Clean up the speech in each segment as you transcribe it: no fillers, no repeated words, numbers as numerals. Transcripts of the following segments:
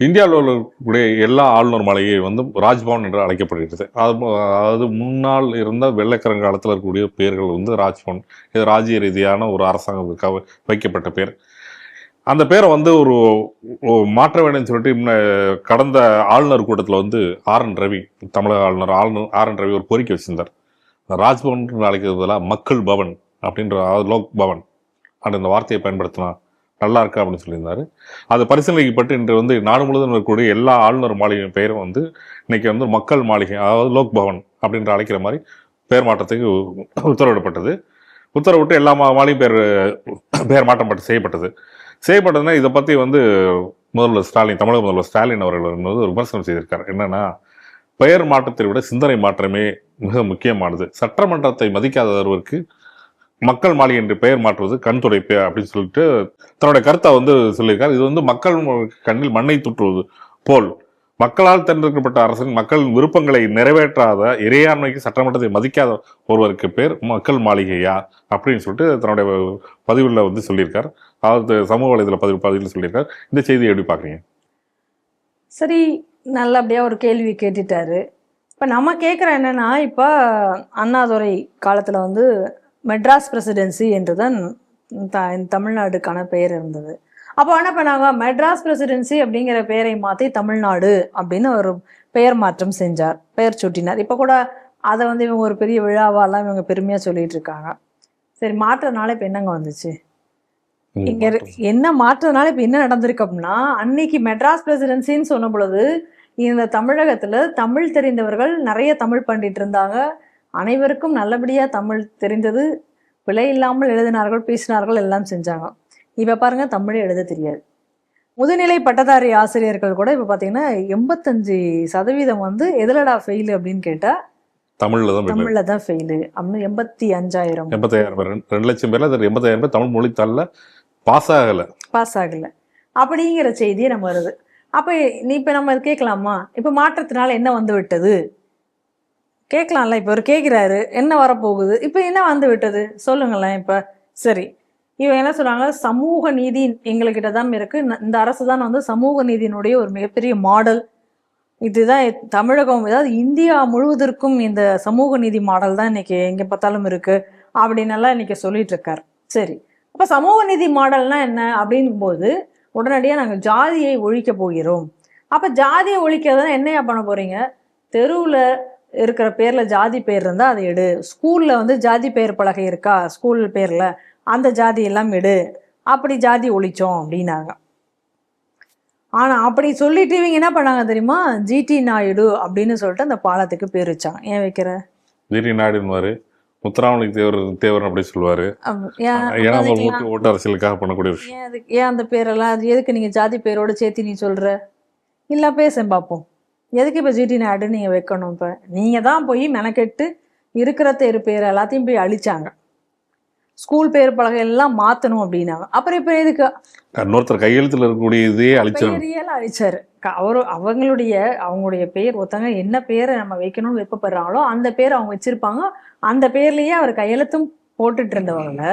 இந்தியாவில் இருக்கக்கூடிய எல்லா ஆளுநர் மாளிகை வந்து ராஜ்பவன் என்று அழைக்கப்படுகிறது. அதாவது முன்னால் இருந்த வெள்ளைக்கரங்க காலத்தில் இருக்கக்கூடிய பேர்கள் வந்து ராஜ்பவன். இது ராஜ்ய ரீதியான ஒரு அரசாங்கத்துக்காக வைக்கப்பட்ட பேர். அந்த பேரை வந்து ஒரு மாற்ற வேணும்னு சொல்லிட்டு கடந்த ஆளுநர் கூட்டத்தில் வந்து ஆர்.என். ரவி, தமிழக ஆளுநர் ஆர்.என். ரவி ஒரு கோரிக்கை வச்சிருந்தார். ராஜ்பவன் அழைக்கிறது பதிலாக மக்கள் பவன் அப்படின்ற, லோக் பவன் அப்படின்ற வார்த்தையை பயன்படுத்தினா நல்லா இருக்கா அப்படின்னு சொல்லியிருந்தாரு. அது பரிசீலனைப்பட்டு இன்று வந்து நாடு முழுவதும் இருக்கக்கூடிய எல்லா ஆளுநர் மாளிகையின் பெயரும் வந்து இன்னைக்கு வந்து மக்கள் மாளிகை, அதாவது லோக் பவன் அப்படின்ற அழைக்கிற மாதிரி பெயர் மாற்றத்துக்கு உத்தரவிடப்பட்டது. உத்தரவிட்டு எல்லா மாளிகை பெயர் மாற்றம் செய்யப்பட்டதுன்னா இதை பற்றி வந்து தமிழக முதல்வர் ஸ்டாலின் அவர்கள் வந்து ஒரு விமர்சனம் செய்திருக்கார். என்னன்னா, பெயர் மாற்றத்தை விட சிந்தனை மாற்றமே மிக முக்கியமானது. சட்டமன்றத்தை மதிக்காதவருக்கு மக்கள் மாளிகை என்று பெயர் மாற்றுவது கண் துடைப்பு அப்படின்னு சொல்லிட்டு தன்னுடைய கருத்தை வந்து சொல்லியிருக்காரு. இது வந்து மக்கள் கண்ணில் மண்ணை தூற்றுவது போல், மக்களால் தேர்ந்தெடுக்கப்பட்ட அரசின் மக்களின் விருப்பங்களை நிறைவேற்றாத, இறையாண்மைக்கு சட்டமன்றத்தை மதிக்காத ஒருவருக்கு பேர் மக்கள் மாளிகையா அப்படின்னு சொல்லிட்டு தன்னுடைய பதிவில் வந்து சொல்லியிருக்கார். அதாவது சமூக வலைதள பதிவில் சொல்லியிருக்கார். இந்த செய்தியை எப்படி பார்க்குறீங்க? சரி, நல்லபடியா ஒரு கேள்வி கேட்டுட்டாரு. இப்போ நம்ம கேட்குற என்னன்னா, இப்போ அண்ணாதுரை காலத்தில் வந்து மெட்ராஸ் பிரசிடென்சி என்று தான் தமிழ்நாடுக்கான பெயர் இருந்தது. அப்போ என்ன பண்ணாங்க, மெட்ராஸ் பிரசிடென்சி அப்படிங்கிற பெயரை மாற்றி தமிழ்நாடு அப்படின்னு ஒரு பெயர் மாற்றம் செஞ்சார், பெயர் சூட்டினார். இப்போ கூட அதை வந்து இவங்க ஒரு பெரிய விழாவாலாம் இவங்க பெருமையாக சொல்லிட்டு இருக்காங்க. சரி, மாற்றதுனால இப்போ என்னங்க வந்துச்சு? இங்க என்ன மாற்றதுனால இப்போ என்ன நடந்திருக்கு அப்படின்னா, அன்னைக்கு மெட்ராஸ் பிரசிடென்சின்னு சொன்ன பொழுது இந்த தமிழகத்துல தமிழ் தெரிந்தவர்கள் நிறைய தமிழ் பண்ணிட்டு இருந்தாங்க. அனைவருக்கும் நல்லபடியாக தமிழ் தெரிந்தது, பிழை இல்லாமல் எழுதினார்கள், பேசினார்கள், எல்லாம் செஞ்சாங்க. இப்போ பாருங்க, தமிழே எழுத தெரியாது. முதுநிலை பட்டதாரி ஆசிரியர்கள் கூட இப்போ பார்த்தீங்கன்னா 85% வந்து எதுலடா ஃபெயிலு அப்படின்னு கேட்டால் தமிழ்ல தான் ஃபெயிலு அப்படின்னு 85,000 2 லட்சம் பேர்ல 80,000 பேர் தமிழ் மொழித்தாளில் பாஸ் ஆகலை அப்படிங்கிற செய்தியே நம்ம வருது. அப்போ இப்போ நம்ம கேட்கலாமா, இப்போ மாற்றத்தினால என்ன வந்து விட்டது கேட்கலாம்ல. இப்போ ஒரு கேட்குறாரு, என்ன வரப்போகுது, இப்போ என்ன வந்து விட்டது சொல்லுங்களேன். இப்போ சரி, இவங்க என்ன சொல்றாங்க, சமூக நீதி எங்கள்கிட்ட தான் இருக்கு, இந்த அரசு தான் வந்து சமூக நீதியினுடைய ஒரு மிகப்பெரிய மாடல், இதுதான் தமிழகம், அதாவது இந்தியா முழுவதற்கும் இந்த சமூக நீதி மாடல் தான் இன்னைக்கு எங்கே பார்த்தாலும் இருக்கு அப்படின்னெல்லாம் இன்னைக்கு சொல்லிட்டு இருக்காரு. சரி, அப்போ சமூக நீதி மாடல்னா என்ன அப்படிங்கும் போது உடனடியாக நாங்கள் ஜாதியை ஒழிக்க போகிறோம். அப்போ ஜாதியை ஒழிக்கிறதுனா என்னையா பண்ண போறீங்க? தெருவில் இருக்கிற பேரில் ஜாதி பேர் இருந்தால் அதை எடு, ஸ்கூலில் வந்து ஜாதி பெயர் பலகை இருக்கா ஸ்கூல் பேரில், அந்த ஜாதி எல்லாம் எடு, அப்படி ஜாதி ஒழிச்சோம் அப்படின்னாங்க. ஆனால் அப்படி சொல்லிட்டு இவங்க என்ன பண்ணாங்க தெரியுமா, ஜிடி நாயுடு அப்படின்னு சொல்லிட்டு அந்த பாலத்துக்கு பேர் வச்சாங்க. ஏன் வைக்கிற ஜிடி நாயுடு முத்துராமலிங்க தேவர் அப்படி சொல்லுவாரு, ஓட்டு அரசியலுக்காக பண்ணக்கூடிய விஷயம். ஏன் அந்த பேரெல்லாம், அது எதுக்கு நீங்க ஜாதி பேரோட சேர்த்து நீ சொல்ற? இல்லை பேச பார்ப்போம், எதுக்கு இப்போ ஜிடி நாயுடு நீங்கள் வைக்கணும்? இப்போ நீங்கள் தான் போய் மெனக்கெட்டு இருக்கிற தெரு பேர் எல்லாத்தையும் போய் அழிச்சாங்க, ஸ்கூல் பேர் பலகை எல்லாம் மாற்றணும் அப்படின்னாங்க. அப்புறம் இப்போ எதுக்கு இன்னொருத்தர் கையெழுத்தில் இருக்கக்கூடிய இதே அழிச்சாரு? அவங்களுடைய பேர், ஒருத்தங்க என்ன பேரை நம்ம வைக்கணும்னு விருப்பப்படுறாங்களோ அந்த பேர் அவங்க வச்சிருப்பாங்க, அந்த பேர்லயே அவர் கையெழுத்தும் போட்டுட்டு இருந்தவங்க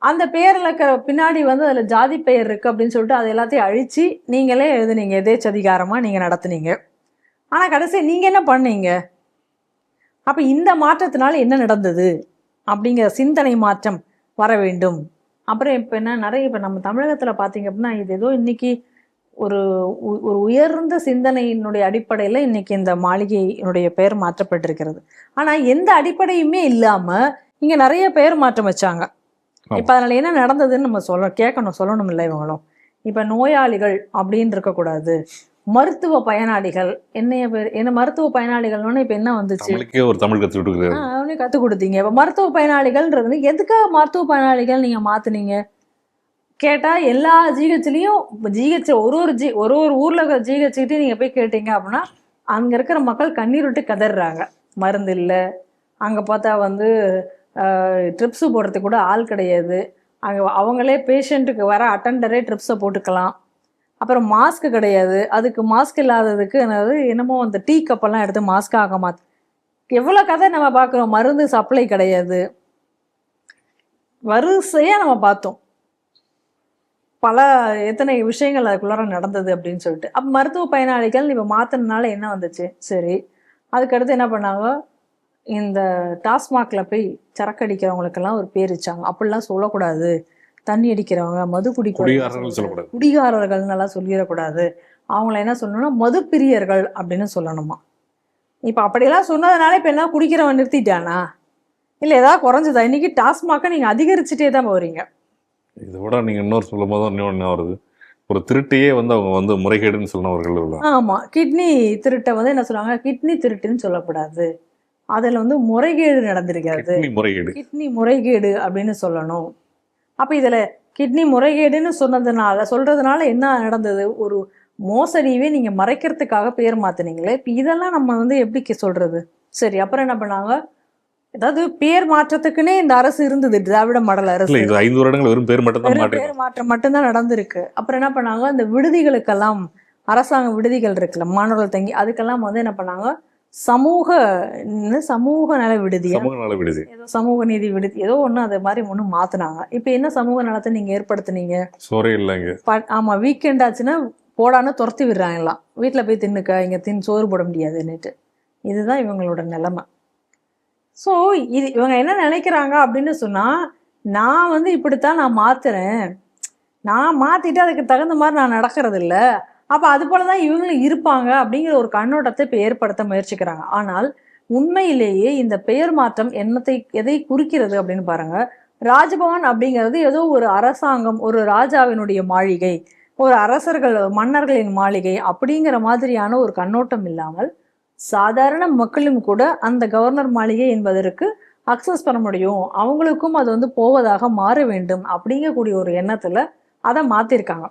அந்த பேரில் பின்னாடி வந்து அதில் ஜாதி பெயர் இருக்குது அப்படின்னு சொல்லிட்டு அதை எல்லாத்தையும் அழித்து நீங்களே எழுதுனீங்க, எதேச்சதிகாரமாக நீங்கள் நடத்துனீங்க. ஆனால் கடைசி நீங்கள் என்ன பண்ணீங்க? அப்போ இந்த மாற்றத்தினால என்ன நடந்தது அப்படிங்கிற சிந்தனை மாற்றம் வர வேண்டும். அப்புறம் இப்போ என்ன, நிறைய இப்போ நம்ம தமிழகத்தில் பார்த்தீங்க அப்படின்னா, இது ஏதோ இன்னைக்கு ஒரு ஒரு உயர்ந்த சிந்தனையினுடைய அடிப்படையில் இன்னைக்கு இந்த மாளிகையினுடைய பெயர் மாற்றப்பட்டிருக்கிறது. ஆனால் எந்த அடிப்படையுமே இல்லாமல் இங்கே நிறைய பெயர் மாற்றம் வச்சாங்க. இப்போ அதனால என்ன நடந்ததுன்னு நம்ம சொல்லணும் இல்லை இவங்களும். இப்போ நோயாளிகள் அப்படின்னு இருக்கக்கூடாது, மருத்துவ பயனாளிகள். என்ன மருத்துவ பயனாளிகள்னு இப்போ என்ன வந்துச்சு, ஒரு தமிழ் கற்றுக் கொடுத்தீங்க. இப்போ மருத்துவ பயனாளிகள்ன்றது எதுக்காக மருத்துவ பயனாளிகள் நீங்கள் மாற்றினீங்க கேட்டால், எல்லா ஜிஹெச்லேயும் ஜிஹெச் ஒரு ஊரில் இருக்கிற ஜிஹெச்சுக்கிட்டே நீங்கள் போய் கேட்டீங்க அப்படின்னா அங்கே இருக்கிற மக்கள் கண்ணீர் விட்டு கதறாங்க. மருந்து இல்லை, அங்கே பார்த்தா வந்து ட்ரிப்ஸு போடுறதுக்கு கூட ஆள் கிடையாது, அங்கே அவங்களே பேஷண்ட்டுக்கு வர அட்டெண்டரே ட்ரிப்ஸை போட்டுக்கலாம். அப்புறம் மாஸ்க் கிடையாது, அதுக்கு மாஸ்க் இல்லாததுக்கு என்னமோ அந்த டீ கப்பெல்லாம் எடுத்து மாஸ்க் ஆக எவ்வளோ கதை நம்ம பார்க்குறோம். மருந்து சப்ளை கிடையாது, வரிசையாக நம்ம பார்த்தோம். பல எத்தனை விஷயங்கள் அதுக்குள்ளார நடந்தது அப்படின்னு சொல்லிட்டு. அப்போ மருத்துவ பயனாளிகள் இப்போ மாற்றினால என்ன வந்துச்சு? சரி, அதுக்கடுத்து என்ன பண்ணாங்க, இந்த டாஸ்மாக்ல போய் சரக்கு அடிக்கிறவங்களுக்கெல்லாம் ஒரு பேர் வச்சாங்க. அப்படிலாம் சொல்லக்கூடாது, தண்ணி அடிக்கிறவங்க, மது குடிகாரர்கள் சொல்லக்கூடாது. குடிகாரர்கள்னு எல்லாம் சொல்லிடக்கூடாது, அவங்கள என்ன சொல்லணும்னா மது பிரியர்கள் அப்படின்னு சொல்லணுமா. இப்போ அப்படியெல்லாம் சொன்னதுனால இப்போ என்ன குடிக்கிறவன் நிறுத்திட்டானா, இல்லை ஏதாவது குறைஞ்சதா? இன்னைக்கு டாஸ்மாக்கை நீங்கள் அதிகரிச்சுட்டே தான் போறீங்க. இதை விட நீங்க இன்னொரு சொல்லும் போது இன்னொன்று வருது, ஒரு திருட்டையே வந்து அவங்க வந்து முறைகேடுன்னு சொன்னவர்கள் உள்ளாங்க. ஆமா, கிட்னி திருட்டை வந்து என்ன சொல்லுவாங்க, கிட்னி திருட்டுன்னு சொல்லக்கூடாது, அதில் வந்து முறைகேடு நடந்திருக்காது, கிட்னி முறைகேடு. கிட்னி முறைகேடு அப்படின்னு சொல்லணும். அப்போ இதில் கிட்னி முறைகேடுன்னு சொல்றதுனால என்ன நடந்தது? ஒரு மோசடியவே நீங்கள் மறைக்கிறதுக்காக பேர் மாற்றினீங்களே. இப்போ இதெல்லாம் நம்ம வந்து எப்படி சொல்றது? சரி, அப்புறம் என்ன பண்ணாங்க, அதாவது பேர் மாற்றத்துக்குன்னே இந்த அரசு இருந்தது, திராவிட மாடல் அரசு. இது 5 வருடங்கள் வெறும் பேர் மட்டும் தான் மாற்றி. பேர் மாற்றம் மட்டும்தான் நடந்திருக்கு. அப்புறம் என்ன பண்ணாங்க, இந்த விடுதிகளுக்கெல்லாம், அரசாங்க விடுதிகள் இருக்குல்ல, மாணவர்கள் தங்கி, அதுக்கெல்லாம் வந்து என்ன பண்ணாங்க, சமூக சமூக நல விடுதியா, சமூக நல விடுதி, ஏதோ சமூக நீதி விடுதி, ஏதோ ஒன்று அது மாதிரி ஒன்று மாற்றினாங்க. இப்போ என்ன சமூக நலத்தை நீங்கள் ஏற்படுத்துனீங்க? சோறே இல்லைங்க. ஆமாம், வீக்கெண்ட் ஆச்சுன்னா போடான்னு துரத்தி விடுறாங்கலாம், வீட்டில் போய் தின்னுக்க, இங்கே சோறு போட முடியாதுன்னுட்டு. இதுதான் இவங்களோட நிலைமை. ஸோ இது இவங்க என்ன நினைக்கிறாங்க அப்படின்னு சொன்னால், நான் வந்து இப்படித்தான் நான் மாற்றுறேன், நான் மாற்றிட்டு அதுக்கு தகுந்த மாதிரி நான் நடக்கிறது இல்லை, அப்போ அது போல தான் இவங்களும் இருப்பாங்க அப்படிங்கிற ஒரு கண்ணோட்டத்தை இப்போ ஏற்படுத்த முயற்சிக்கிறாங்க. ஆனால் உண்மையிலேயே இந்த பெயர் மாற்றம் எதை குறிக்கிறது அப்படின்னு பாருங்க. ராஜ்பவன் அப்படிங்கிறது ஏதோ ஒரு அரசாங்கம், ஒரு ராஜாவினுடைய மாளிகை, ஒரு அரசர்கள் மன்னர்களின் மாளிகை அப்படிங்கிற மாதிரியான ஒரு கண்ணோட்டம் இல்லாமல், சாதாரண மக்களும் கூட அந்த கவர்னர் மாளிகை என்பதற்கு அக்சஸ் பண்ண முடியும், அவங்களுக்கும் அது வந்து போவதாக மாற வேண்டும் அப்படிங்கக்கூடிய ஒரு எண்ணத்துல அதை மாத்திருக்காங்க.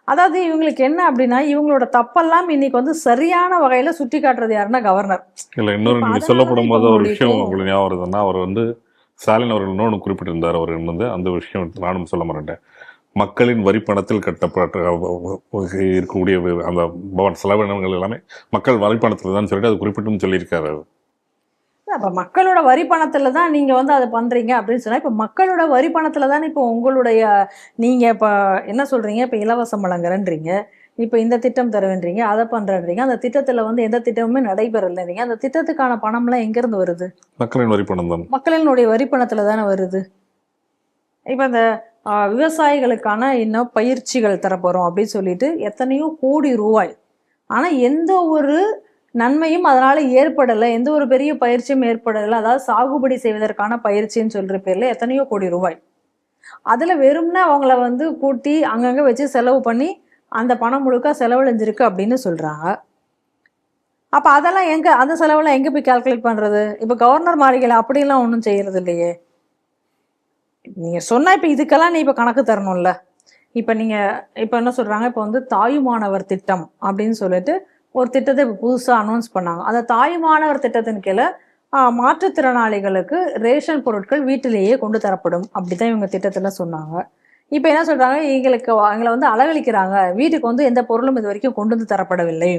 அதாவது இவங்களுக்கு என்ன அப்படின்னா, இவங்களோட தப்பெல்லாம் இன்னைக்கு வந்து சரியான வகையில சுட்டி காட்டுறது யாருன்னா கவர்னர். இல்லை, இன்னொரு நீங்கள் சொல்லப்படும் போது ஒரு விஷயம் உங்களுக்கு ஞாபகம் வருதுன்னா, அவர் வந்து ஸ்டாலின் அவர்கள் இன்னொன்று குறிப்பிட்டிருந்தார். அவர் வந்து அந்த விஷயம் நானும் சொல்ல மாட்டேன், மக்களின் வரி பணத்தில் கட்டப்பட்ட இருக்கக்கூடிய அந்த பவன் செலவினங்கள் எல்லாமே மக்கள் வரி பணத்தில் தான் சொல்லிட்டு அது குறிப்பிட்டும் சொல்லியிருக்காரு. அப்போ மக்களோட வரி பணத்தில் தான் நீங்கள் வந்து அதை பண்ணுறீங்க அப்படின்னு சொன்னால், இப்போ மக்களோட வரி பணத்தில் தானே இப்போ உங்களுடைய, நீங்கள் இப்போ என்ன சொல்கிறீங்க, இப்போ இலவசம் வழங்குறேன்றீங்க, இப்போ இந்த திட்டம் தருவேன்றீங்க, அதை பண்ணுறேன்றீங்க, அந்த திட்டத்தில் வந்து எந்த திட்டமுமே நடைபெறலைன்றீங்க. அந்த திட்டத்துக்கான பணம்லாம் எங்கேருந்து வருது? மக்களின் வரி பணம் தான். மக்களினுடைய வரி பணத்தில் தானே வருது. இப்போ இந்த விவசாயிகளுக்கான இன்னும் பயிற்சிகள் தரப்போகிறோம் அப்படின்னு சொல்லிட்டு எத்தனையோ கோடி ரூபாய், ஆனால் எந்த ஒரு நன்மையும் அதனால ஏற்படலை, எந்த ஒரு பெரிய பயிற்சியும் ஏற்படலை. அதாவது சாகுபடி செய்வதற்கான பயிற்சின்னு சொல்ற பேர்ல எத்தனையோ கோடி ரூபாய், அதுல வெறும்னா அவங்கள வந்து கூட்டி அங்கங்க வச்சு செலவு பண்ணி அந்த பணம் முழுக்க செலவழிஞ்சிருக்கு அப்படின்னு சொல்றாங்க. அப்ப அதெல்லாம் எங்க, அந்த செலவெல்லாம் எங்க போய் கால்குலேட் பண்றது? இப்ப கவர்னர் மாளிகையில் அப்படிலாம் ஒன்றும் செய்யறது இல்லையே. நீங்க சொன்னா இப்ப இதுக்கெல்லாம் நீ இப்ப கணக்கு தரணும்ல. இப்ப நீங்க இப்ப என்ன சொல்றாங்க, இப்ப வந்து தாயுமானவர் திட்டம் அப்படின்னு சொல்லிட்டு ஒரு திட்டத்தை இப்போ புதுசாக அனௌன்ஸ் பண்ணாங்க. அந்த தாயுமானவர் திட்டத்தின் கீழே மாற்றுத்திறனாளிகளுக்கு ரேஷன் பொருட்கள் வீட்டிலேயே கொண்டு தரப்படும் அப்படிதான் இவங்க திட்டத்தில் சொன்னாங்க. இப்போ என்ன சொல்றாங்க, எங்களை வந்து அலகழிக்கிறாங்க, வீட்டுக்கு வந்து எந்த பொருளும் இது வரைக்கும் கொண்டு வந்து தரப்படவில்லை,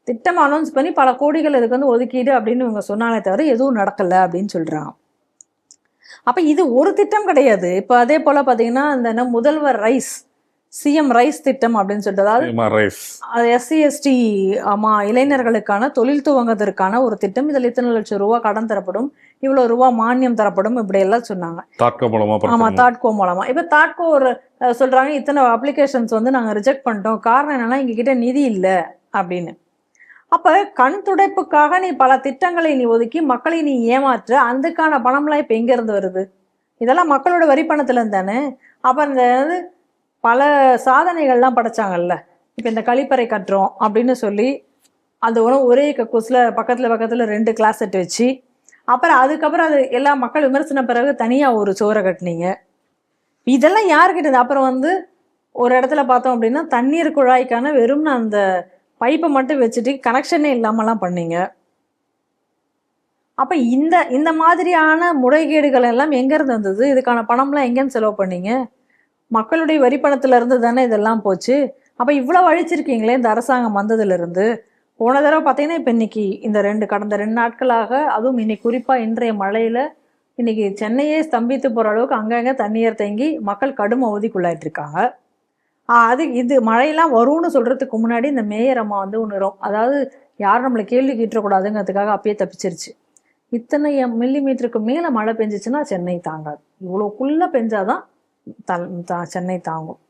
திட்டம் அனௌன்ஸ் பண்ணி பல கோடிகள் இதுக்கு வந்து ஒதுக்கீடு அப்படின்னு இவங்க சொன்னாலே தவிர எதுவும் நடக்கலை அப்படின்னு சொல்றாங்க. அப்போ இது ஒரு திட்டம் கிடையாது. இப்போ அதே போல பார்த்தீங்கன்னா இந்த முதல்வர் ரைஸ், சிஎம் ரைஸ் திட்டம் அப்படின்னு சொல்லிட்டு, அதாவது எஸ்சி எஸ்டி இளைஞர்களுக்கான தொழில் துவங்குவதற்கான ஒரு திட்டம். இதில் இத்தனை லட்சம் ரூபா கடன் தரப்படும், இவ்வளவு ரூபா மானியம் தரப்படும், இப்படி எல்லாம் சொன்னாங்க. ஆமா, தாட்கோ மூலமா. இப்ப தாட்கோ ஒரு சொல்றாங்க, இத்தனை அப்ளிகேஷன்ஸ் வந்து நாங்க ரிஜெக்ட் பண்ணிட்டோம், காரணம் என்னன்னா எங்க கிட்ட நிதி இல்லை அப்படின்னு. அப்ப கண் துடைப்புக்காக நீ பல திட்டங்களை நீ ஒதுக்கி மக்களை நீ ஏமாற்ற, அதுக்கான பணம்லாம் இப்ப எங்க இருந்து வருது? இதெல்லாம் மக்களோட வரி பணத்துல இருந்தானே. அப்ப இந்த பல சாதனைகள்லாம் படைச்சாங்கல்ல. இப்போ இந்த கழிப்பறை கட்டுறோம் அப்படின்னு சொல்லி அந்த ஒரே கக்கூஸில் பக்கத்தில் 2 கிளாஸ் செட் வச்சு, அப்புறம் அதுக்கப்புறம் அது எல்லா மக்கள் விமர்சன பிறகு தனியாக ஒரு சோறை கட்டினீங்க. இதெல்லாம் யாருக்கிட்ட? அப்புறம் வந்து ஒரு இடத்துல பார்த்தோம் அப்படின்னா தண்ணீர் குழாய்க்கான வெறும் அந்த பைப்பை மட்டும் வச்சுட்டு கனெக்ஷனே இல்லாமலாம் பண்ணீங்க. அப்போ இந்த மாதிரியான முறைகேடுகள் எல்லாம் எங்கேருந்து வந்தது? இதுக்கான பணம்லாம் எங்கேருந்து செலவு பண்ணீங்க? மக்களுடைய வரி பணத்துல இருந்து தானே இதெல்லாம் போச்சு. அப்ப இவ்வளவு அழிச்சிருக்கீங்களே இந்த அரசாங்கம் வந்ததுல இருந்து. போன தடவை பார்த்தீங்கன்னா இப்ப இன்னைக்கு கடந்த 2 நாட்களாக, அதுவும் இன்னைக்கு குறிப்பா இன்றைய மழையில இன்னைக்கு சென்னையே ஸ்தம்பித்து போற அளவுக்கு அங்கங்க தண்ணீர் தேங்கி மக்கள் கடும் அவதிக்குள்ளாயிட்டு இருக்காங்க. அது இது மழையெல்லாம் வரும்னு சொல்றதுக்கு முன்னாடி இந்த மேயர் அம்மா வந்து ஒன்று, அதாவது யாரும் நம்மளை கேள்வி கேட்டக்கூடாதுங்கிறதுக்காக அப்பயே தப்பிச்சிருச்சு. இத்தனை மில்லிமீட்டருக்கு மேலே மழை பெஞ்சிச்சுன்னா சென்னை தாங்காது, இவ்வளோக்குள்ளே பெஞ்சாதான் சென்னை தாங்கும்.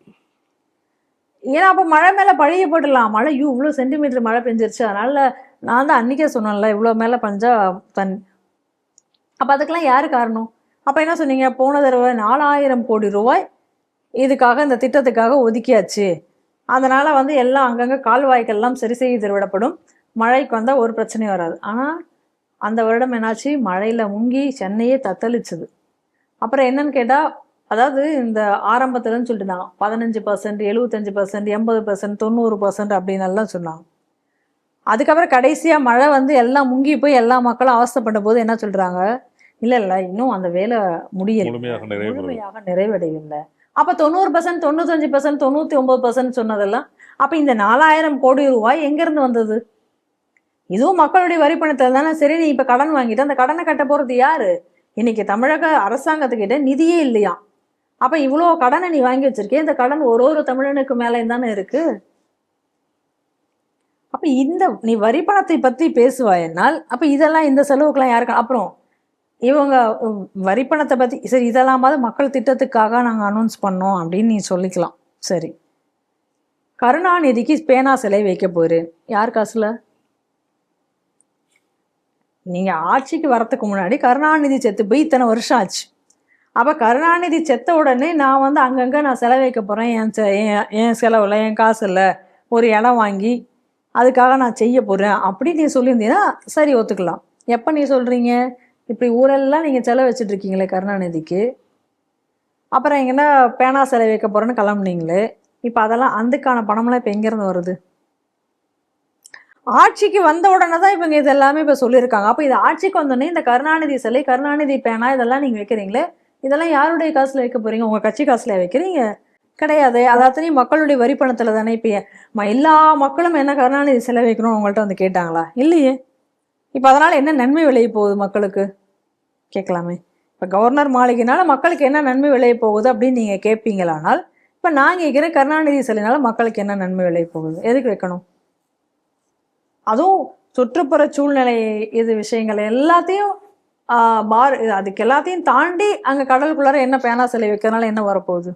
ஏன்னா அப்போ மழை மேலே பழிய போட்டுடலாம், மழை இவ்வளோ சென்டிமீட்டர் மழை பெஞ்சிருச்சு, அதனால நான் தான் அன்றைக்கே சொன்னேன்ல இவ்வளோ மேலே பஞ்சா அப்போ அதுக்கெல்லாம் யார் காரணம்? அப்போ என்ன சொன்னீங்க, போன தடவை 4000 கோடி ரூபாய் இதுக்காக இந்த திட்டத்துக்காக ஒதுக்கியாச்சு, அதனால் வந்து எல்லாம் அங்கங்கே கால்வாய்க்கெல்லாம் சரி செய்து விடப்படும், மழைக்கு வந்தால் ஒரு பிரச்சனையும் வராது. ஆனால் அந்த வருடம் என்னாச்சு, மழையில் முங்கி சென்னையே தத்தளிச்சுது. அப்புறம் என்னன்னு கேட்டால், அதாவது இந்த ஆரம்பத்துலன்னு சொல்லிட்டு இருந்தாங்க 15%, 75%, 80%, 90% அப்படின்னு எல்லாம் சொன்னாங்க. அதுக்கப்புறம் கடைசியாக மழை வந்து எல்லாம் முங்கி போய் எல்லா மக்களும் அவஸ்தைப்பட்ட போது என்ன சொல்கிறாங்க, இல்லை இல்லை இன்னும் அந்த வேலை முடியலை, முழுமையாக நிறைவடையவில்லை. அப்போ 90%, 95%, 99% சொன்னதெல்லாம் அப்போ இந்த 4000 கோடி ரூபாய் எங்கேருந்து வந்தது? இதுவும் மக்களுடைய வரி பணத்தில் தானே. சரி, நீ இப்போ கடன் வாங்கிட்டு அந்த கடனை கட்ட போகிறது யாரு? இன்னைக்கு தமிழக அரசாங்கத்துக்கிட்ட நிதியே இல்லையா? அப்போ இவ்வளோ கடனை நீ வாங்கி வச்சிருக்கே, இந்த கடன் ஒரு தமிழனுக்கு மேலே தானே இருக்கு. அப்போ இந்த நீ வரி பணத்தை பற்றி பேசுவாயனால் அப்போ இதெல்லாம் இந்த செலவுக்கெல்லாம் யாருக்கு? அப்புறம் இவங்க வரி பணத்தை பற்றி சரி, இதெல்லாமாவது மக்கள் திட்டத்துக்காக நாங்கள் அனௌன்ஸ் பண்ணோம் அப்படின்னு நீ சொல்லிக்கலாம். சரி, கருணாநிதிக்கு பேனா சிலை வைக்க போகிறேன், யார் காசுல? நீங்கள் ஆட்சிக்கு வரத்துக்கு முன்னாடி கருணாநிதி செத்து போய் இத்தனை வருஷம் ஆச்சு. அப்போ கருணாநிதி செத்த உடனே நான் வந்து அங்கங்கே நான் செலவு வைக்க போகிறேன், என் செலவில் என் காசு இல்லை, ஒரு இடம் வாங்கி அதுக்காக நான் செய்ய போகிறேன் அப்படி நீ சொல்லியிருந்தீங்கன்னா சரி, ஒத்துக்கலாம். எப்போ நீ சொல்கிறீங்க, இப்படி ஊரெல்லாம் நீங்கள் செலவு வச்சுட்டு இருக்கீங்களே கருணாநிதிக்கு, அப்புறம் எங்கன்னா பேனா செலவு வைக்க போகிறேன்னு கிளம்புனீங்களே, இப்போ அதெல்லாம் அதுக்கான பணமெல்லாம் இப்போ எங்கேருந்து வருது? ஆட்சிக்கு வந்த உடனே தான் இவங்க இது எல்லாமே இப்போ சொல்லியிருக்காங்க. அப்போ இது ஆட்சிக்கு வந்தோடனே இந்த கருணாநிதி சிலை, கருணாநிதி பேனா இதெல்லாம் நீங்கள் வைக்கிறீங்களே, இதெல்லாம் யாருடைய காசில் வைக்க போகிறீங்க? உங்கள் கட்சி காசில் வைக்கிறீங்க? கிடையாது. அதாத்தனையும் மக்களுடைய வரி பணத்தில் தானே. இப்போ எல்லா மக்களும் என்ன கருணாநிதி சிலை வைக்கணும்னு உங்கள்கிட்ட வந்து கேட்டாங்களா? இல்லையே. இப்போ அதனால் என்ன நன்மை விளைய போகுது மக்களுக்கு? கேட்கலாமே. இப்போ கவர்னர் மாளிகைனால மக்களுக்கு என்ன நன்மை விளைய போகுது அப்படின்னு நீங்கள் கேட்பீங்களானால், இப்போ நான் கேட்குறேன் கருணாநிதி சிலைனால மக்களுக்கு என்ன நன்மை விளைய போகுது? எதுக்கு வைக்கணும்? அதுவும் சுற்றுப்புற சூழ்நிலை இது விஷயங்கள் எல்லாத்தையும் அதுக்கு எல்லாத்தையும் தாண்டி அங்கே கடலுக்குள்ளார என்ன பேனா சிலை வைக்கிறதுனால என்ன வரப்போகுது?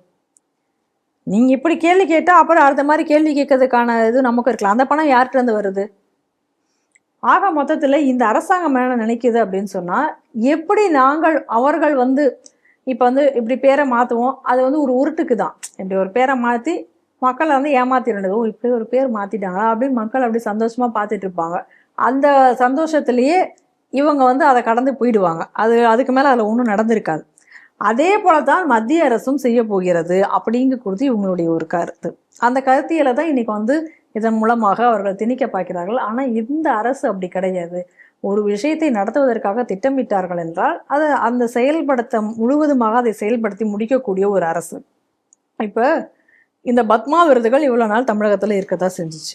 நீங்கள் இப்படி கேள்வி கேட்டால் அப்புறம் அடுத்த மாதிரி கேள்வி கேட்கறதுக்கான இது நமக்கு இருக்கலாம். அந்த பணம் யார்கிட்ட இருந்து வருது? ஆக மொத்தத்தில் இந்த அரசாங்கம் என்ன நினைக்குது அப்படின்னு சொன்னால், எப்படி அவர்கள் வந்து இப்போ வந்து இப்படி பேரை மாற்றுவோம், அது வந்து ஒரு உருட்டுக்கு தான். இப்படி ஒரு பேரை மாற்றி மக்களை வந்து ஏமாத்திருந்தது, இப்படி ஒரு பேர் மாற்றிட்டாங்களா அப்படின்னு மக்கள் அப்படி சந்தோஷமாக பார்த்துட்டு இருப்பாங்க. அந்த சந்தோஷத்துலேயே இவங்க வந்து அதை கடந்து போயிடுவாங்க. அதுக்கு மேலே அதில் ஒன்றும் நடந்திருக்காது. அதே போல தான் மத்திய அரசும் செய்ய போகிறது அப்படிங்கிறது இவங்களுடைய ஒரு கருத்து. அந்த கருத்தியலை தான் இன்னைக்கு வந்து இதன் மூலமாக அவர்கள் திணிக்க பார்க்கிறார்கள். ஆனால் இந்த அரசு அப்படி கிடையாது. ஒரு விஷயத்தை நடத்துவதற்காக திட்டமிட்டார்கள் என்றால் அதை அந்த முழுவதுமாக அதை செயல்படுத்தி முடிக்கக்கூடிய ஒரு அரசு. இப்போ இந்த பத்மா விருதுகள் இவ்வளோ நாள் தமிழகத்தில் இருக்கதான் செஞ்சிச்சு.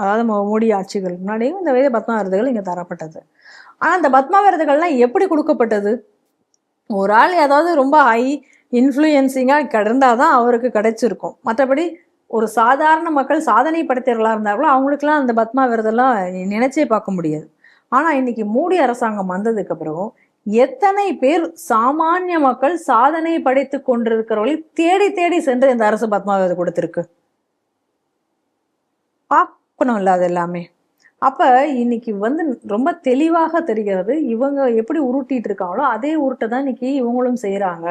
அதாவது மோடி ஆட்சிகள் முன்னாடியும் இந்த பத்மா விருதுகள் இங்கே தரப்பட்டது. ஆனால் அந்த பத்மா விருதுகள்லாம் எப்படி கொடுக்கப்பட்டது? ஒரு ஆள் ஏதாவது ரொம்ப ஹை இன்ஃப்ளூயன்சிங்காக கிடந்தால் தான் அவருக்கு கிடைச்சிருக்கும். மற்றபடி ஒரு சாதாரண மக்கள் சாதனை படைத்தவர்களாக இருந்தாங்களோ அவங்களுக்குலாம் அந்த பத்மா விருதெல்லாம் நினைச்சே பார்க்க முடியாது. ஆனால் இன்னைக்கு மோடி அரசாங்கம் வந்ததுக்கு பிறகும் எத்தனை பேர் சாமானிய மக்கள் சாதனை படைத்து கொண்டிருக்கிறவர்களை தேடி தேடி சென்று இந்த அரசு பத்மா விருது கொடுத்துருக்கு. பார்க்கணும் இல்லை அது எல்லாமே. அப்போ இன்னைக்கு வந்து ரொம்ப தெளிவாக தெரிகிறது, இவங்க எப்படி உருட்டிட்டு இருக்காங்களோ அதே உருட்டை தான் இன்னைக்கு இவங்களும் செய்கிறாங்க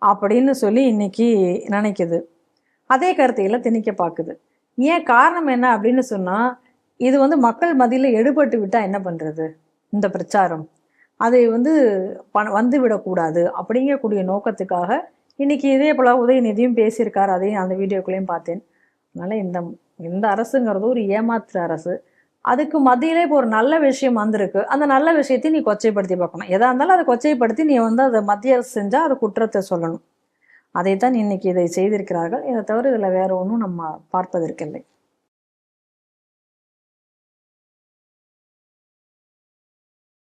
அப்படின்னு சொல்லி இன்னைக்கு நினைக்குது. அதே கருத்தையெல்லாம் திணிக்க பார்க்குது. ஏன் காரணம் என்ன அப்படின்னு சொன்னால், இது வந்து மக்கள் மத்தியில் எடுபட்டு விட்டால் என்ன பண்ணுறது? இந்த பிரச்சாரம் அதை வந்து வந்து விடக்கூடாது அப்படிங்கக்கூடிய நோக்கத்துக்காக இன்னைக்கு இதே போல உதயநிதியும் பேசியிருக்காரு. அதையும் அந்த வீடியோக்குள்ளேயும் பார்த்தேன். அதனால் இந்த அரசுங்கிறது ஒரு ஏமாற்று அரசு. அதுக்கு மத்தியிலே இப்போ ஒரு நல்ல விஷயம் வந்திருக்கு. அந்த நல்ல விஷயத்தை நீ கொச்சைப்படுத்தி பார்க்கணும். எதா இருந்தாலும் அதை கொச்சைப்படுத்தி நீ வந்து அதை மத்திய அரசு செஞ்சால் அது குற்றத்தை சொல்லணும். அதைத்தான் இன்னைக்கு இதை செய்திருக்கிறார்கள். இதை தவிர இதில் வேற ஒன்றும் நம்ம பார்ப்பதற்கில்லை.